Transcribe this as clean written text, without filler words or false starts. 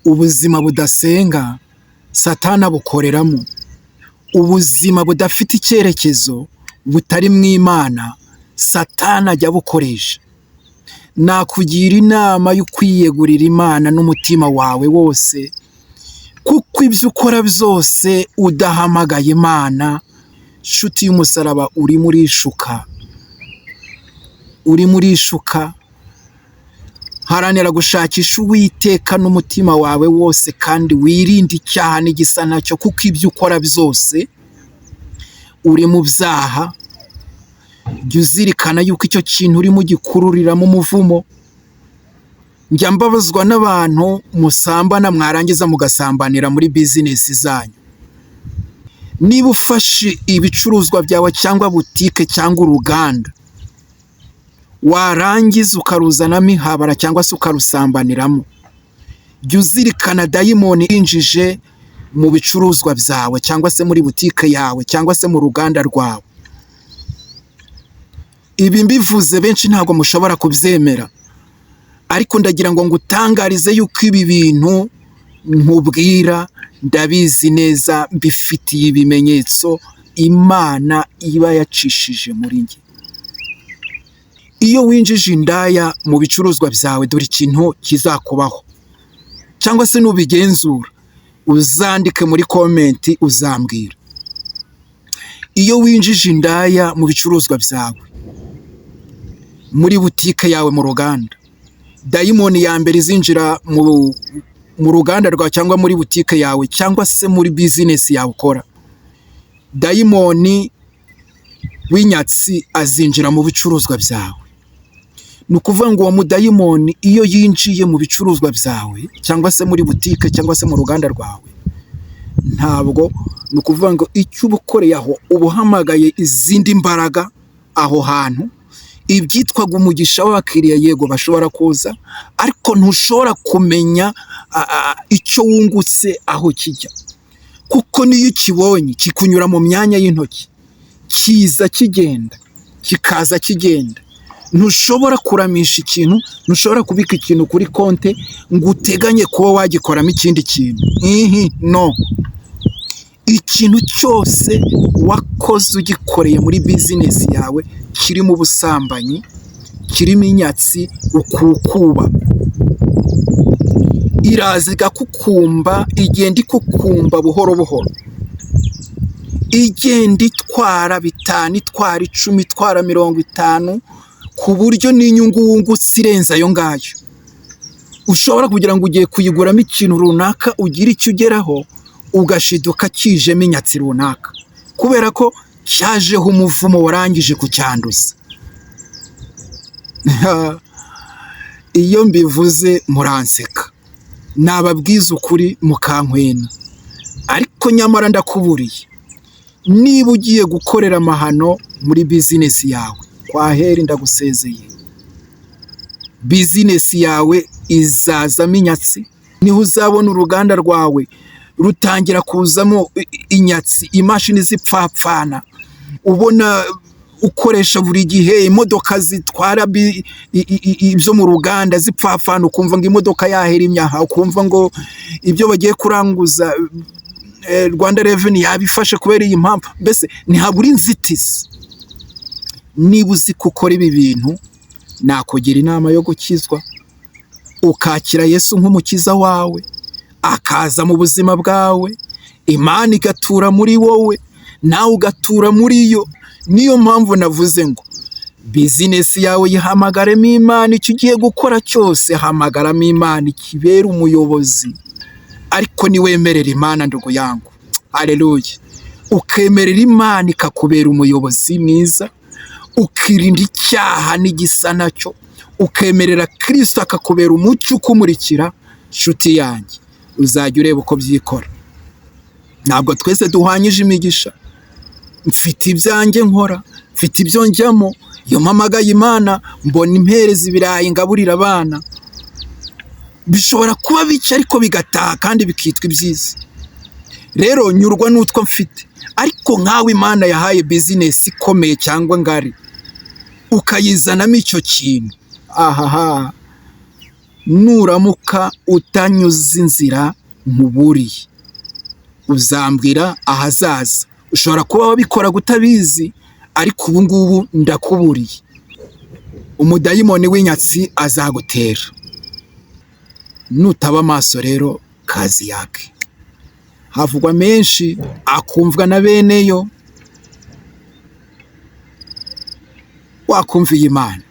ubuzima budasenga Satani abukoreramo. Ubuzima budafite icyerekezo butari mu Imana Satani ajya abukoresha. Nakugira inama yo kwiyegurira Imana n'umutima wawe wose, kuko ibyo ukora byose udahamagaye Imana, nshuti y'umusaraba, uri muri ishuka. Haranira gushakisha Uwiteka n'umutima wawe wose, kandi wirinde icyaha n'igisa nacyo, kuko ibyo ukora byose uri mu byaha. Jya uzirikana yuko icyo kintu urimo ugikururiramo umuvumo. Njya mbabazwa n'abantu musambana, mwarangiza mugasambanira muri bizinesi zanyu. Niba ufashe ibicuruzwa byawe cyangwa butike cyangwa uruganda, warangiza ukaruzanamo ihabara cyangwa se ukarusambaniramo, jya uzirikana dayimoni yinjije mu bicuruzwa byawe cyangwa se muri butike yawe cyangwa se mu ruganda rwawe. Ibi mbivuze benshi ntabwo mushobora kubyemera, ariko ndagira ngo ngutangarize yuko ibi bintu nkubwira ndabizi neza, mbifitiye ibimenyetso Imana iba yacishije muri njye. Iyo winjije indaya mu bicuruzwa byawe, dore ikintu kizakubaho, cyangwa se nubigenzura uzandike muri komenti uzambwira. Iyo winjije indaya mu bicuruzwa byawe, muri butike yawe, mu ruganda, dayimoni ya mbere izinjira mu ruganda rwawe cyangwa muri butike yawe cyangwa se muri bizinesi yawe ukora, dayimoni w'inyatsi azinjira mu bicuruzwa byawe. Ni ukuvuga ngo uwo mudayimoni iyo yinjiye mu bicuruzwa byawe cyangwa se muri butike cyangwa se mu ruganda rwawe, ntabwo, ni ukuvuga ngo icyo uba ukoreye aho uba uhamagaye izindi mbaraga aho hantu. Ibyitwaga umugisha w'abakiriya, yego bashobora kuza, ariko ntushobora kumenya icyo wungutse aho kijya, kuko niyo ukibonye kikunyura mu myanya y'intoki, kiza kigenda, kikaza kigenda. Ntushobora kuramisha ikintu, ntushobora kubika ikintu kuri konte ngo uteganye kuba wagikoramo ikindi kintu. No, ikintu cyose wakoze ugikoreye muri bizinesi yawe kirimo ubusambanyi, kirimo inyatsi, ukukuba, iraza igakukumba, igenda ikukumba buhoro buhoro, igenda itwara 5, itwara 10, itwara 50, ku buryo n'inyungu wungutse irenze ayo ngayo. Ushobora kugira ngo ugiye kuyiguramo ikintu runaka ugire icyo ugeraho, ugashiduka kijemo inyatsi runaka, kubera ko cyajeho umuvumo warangije kucyanduza. Iyo mbivuze muranseka, nababwiza ukuri mukankwena, ariko nyamara ndakuburiye, niba ugiye gukorera amahano muri bizinesi yawe, kwaheri ndagusezeye. Bizinesi yawe izazamo inyatsi, niho uzabona uruganda rwawe rutangira kuzamo inyatsi, imashini zipfapfana, ubona ukoresha buri gihe imodoka zitwara ibyo mu ruganda zipfapfana, ukumva ngo imodoka yahera imyaha, ukumva ngo ibyo bagiye kuranguza Rwanda Revenue yabifashe kubera iyi mpamvu. Mbese ntihabura inzitizi. Niba uzi ko ukora ibi bintu, nakugira inama yo gukizwa, ukakira Yesu nk'umukiza wawe, akaza mu buzima bwawe, Imana igatura muri wowe, nawe ugatura muri yo. Niyo mpamvu navuze ngo bizinesi yawe yihamagaremo Imana, icyo ugiye gukora cyose hamagaramo Imana, ikibera umuyobozi. Ariko niwemerera Imana, ndugu yangu, haleluya, ukemerera Imana ikakubera umuyobozi mwiza, ukirinda icyaha n'igisa nacyo, ukemerera Kristo akakubera umucyo ukumurikira, nshuti yanjye, uzajya ureba uko byikora. Ntabwo twese duhwanyije imigisha. Mfite ibyanjye nkora, mfite ibyo njyamo, iyo mpamagaye Imana mbona impereza ibirayi ngaburira abana. Bishobora kuba bike ariko bigataha kandi bikitwa ibyiza. Rero nyurwa n'utwo mfite, ariko nkawe Imana yahaye bizinesi ikomeye cyangwa ngari, ukayizanamo icyo kintu, nuramuka utanyuze inzira nkuburiye, uzambwira ahazaza. Ushobora kuba wabikora utabizi, ariko ubu ngubu ndakuburiye, umudayimoni w'inyatsi azagutera. Nutaba amaso rero kazi yake. Havugwa menshi akumvwa na bene yo. Wakumviye Imana.